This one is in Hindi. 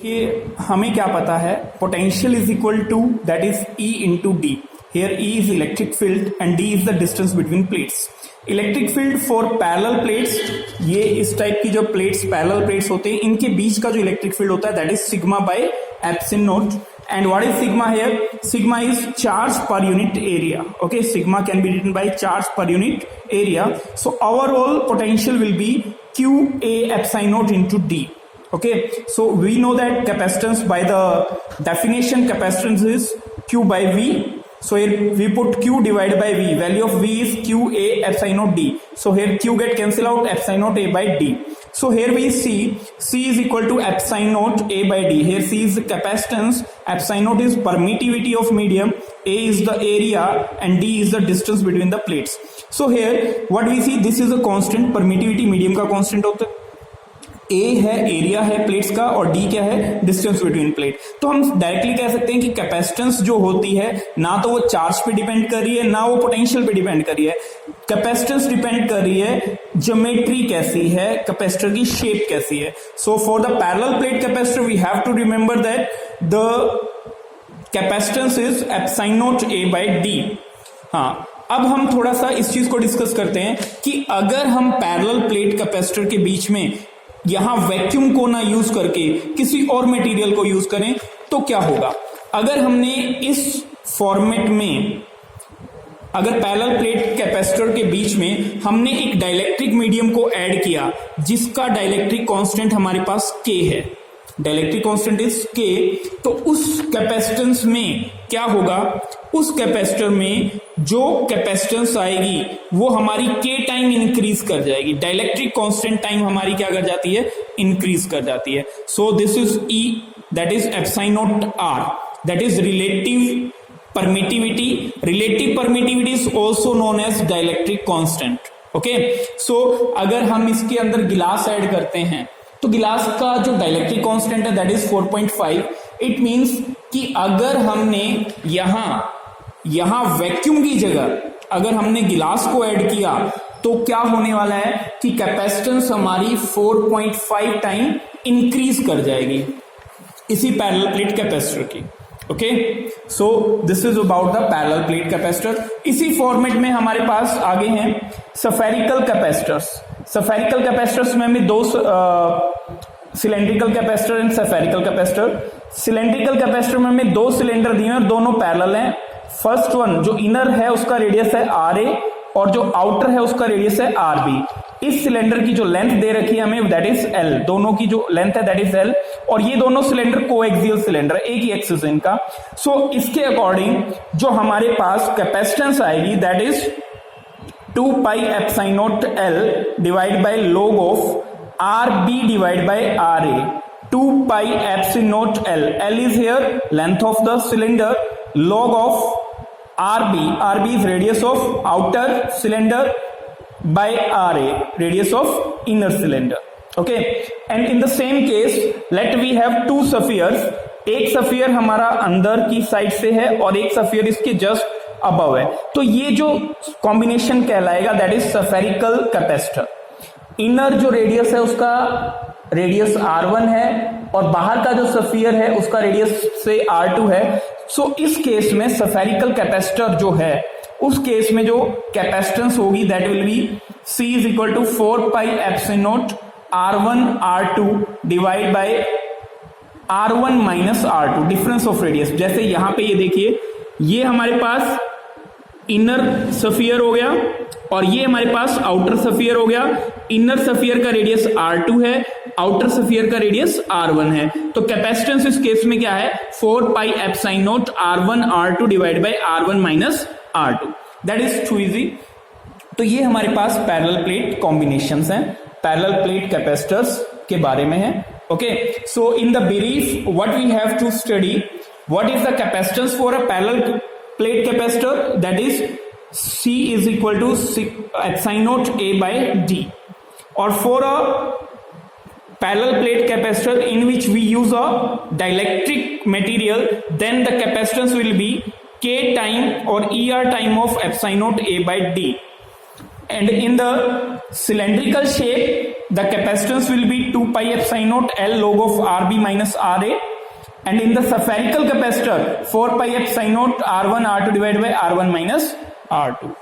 कि हमें क्या पता है, potential is equal to that is E into D. Here E is electric field and D is the distance between plates. Electric field for parallel plates, ये इस टाइप की जो प्लेट्स पैरेलल प्लेट्स होते हैं इनके बीच का जो इलेक्ट्रिक फील्ड होता है that is sigma by epsilon not. And what is sigma here? Sigma is charge per unit area. Okay, sigma can be written by charge per unit area. So overall potential will be QA epsilon naught into D. Okay, so we know that capacitance by the definition capacitance is Q by V. So here we put Q divided by V. Value of V is QA epsilon naught D. So here Q get cancel out, epsilon naught A by D. So here we see C is equal to epsilon naught A by D. Here C is the capacitance, epsilon naught is permittivity of medium, A is the area and D is the distance between the plates. So here what we see, this is a constant, permittivity medium का constant होता है, A है एरिया है प्लेट्स का और D क्या है, डिस्टेंस बिटवीन प्लेट. तो हम डायरेक्टली कह सकते हैं कि कैपेसिटेंस जो होती है ना तो वो चार्ज पे डिपेंड कर रही है ना वो पोटेंशियल पे डिपेंड कर रही है. कैपेसिटेंस डिपेंड कर रही है ज्योमेट्री कैसी है, कैपेसिटर की शेप कैसी है. So for the parallel plate capacitor we have to remember that the capacitance is epsilon naught A by D. हाँ, अब हम थोड़ा सा इस चीज को डिस्कस करते हैं कि अगर हम पैरेलल प्लेट कैपेसिटर के बीच में यहां वैक्यूम को ना यूज करके किसी और मटेरियल को यूज करें तो क्या होगा. अगर हमने इस फॉर्मेट में, अगर पैरेलल प्लेट कैपेसिटर के बीच में हमने एक डाइलेक्ट्रिक मीडियम को ऐड किया जिसका डाइलेक्ट्रिक कांस्टेंट हमारे पास K है, डाइलेक्ट्रिक कांस्टेंट इज K, तो उस कैपेसिटेंस में क्या होगा, उस कैपेसिटर में जो कैपेसिटेंस आएगी वो हमारी K टाइम इंक्रीज कर जाएगी. डाइलेक्ट्रिक कांस्टेंट टाइम हमारी क्या कर जाती है, इंक्रीज कर जाती है. So this is E that is epsilon not R, that is relative permittivity. Relative permittivity is also known as dielectric constant. Okay, so अगर हम इसके अंदर गिलास ऐड करते हैं तो गिलास का जो डाइलेक्ट्रिक कांस्टेंट है दैट इज 4.5. इट मींस कि अगर हमने यहां वैक्यूम की जगह अगर हमने गिलास को ऐड किया तो क्या होने वाला है कि कैपेसिटेंस हमारी 4.5 टाइम इंक्रीज कर जाएगी इसी पैरेलल प्लेट कैपेसिटर की. Okay, so this is about the parallel plate capacitor. इसी फॉर्मेट में हमारे पास आगे हैं स्फेरिकल कैपेसिटर्स. स्फेरिकल कैपेसिटर्स में हमें दो cylindrical capacitor and spherical capacitor. Cylindrical capacitor में हमें दो सिलेंडर दिए हैं और दोनों पैरेलल हैं. फर्स्ट वन जो इनर है उसका रेडियस है RA और जो आउटर है उसका रेडियस है RB. इस सिलेंडर की जो लेंथ दे रखी है हमें दैट इज L, दोनों की जो लेंथ है दैट इज L, और ये दोनों सिलेंडर कोएक्सियल सिलेंडर, एक ही एक्सिस है इनका. सो इसके अकॉर्डिंग जो हमारे पास कैपेसिटेंस आएगी that is 2 pi epsilon not L divide by log of RB divide by RA. 2 pi epsilon not L, L is here length of the cylinder, log of RB is radius of outer cylinder by RA, radius of inner cylinder. Okay, and in the same case let we have two spheres. एक स्फीयर हमारा अंदर की साइड से है और एक स्फीयर इसके जस्ट अबव है. तो ये जो कॉम्बिनेशन कहलाएगा that is spherical capacitor. Inner जो रेडियस है उसका रेडियस R1 है और बाहर का जो स्फीयर है उसका रेडियस से R2 है. सो इस केस में स्फेरिकल कैपेसिटर जो है उस केस में जो कैपेसिटेंस होगी that will be C is equal to 4 pi epsilon naught R1 R2 divide by R1 minus R2, difference of radius. जैसे यहां पे ये देखिए, ये हमारे पास इनर स्फीयर हो गया और ये हमारे पास आउटर स्फीयर हो गया. इनर स्फीयर का रेडियस R2 है, आउटर स्फीयर का रेडियस R1 है. तो कैपेसिटेंस इस केस में क्या है, 4 pi epsilon naught R1 R2 divide by R1 minus R2. That is too easy. तो ये हमारे पास पैरेलल प्लेट कॉम्बिनेशंस हैं, पैरेलल प्लेट कैपेसिटर्स के बारे में है. Okay, so in the brief what we have to study, what is the capacitance for a parallel plate capacitor, that is C is equal to epsilon naught A by D. Or for a parallel plate capacitor in which we use a dielectric material, then the capacitance will be K time or ER time of epsilon naught A by D. and in the cylindrical shape the capacitance will be 2 pi epsilon naught L log of Rb minus Ra, and in the spherical capacitor 4 pi epsilon naught R1 R2 divided by R1 minus R2.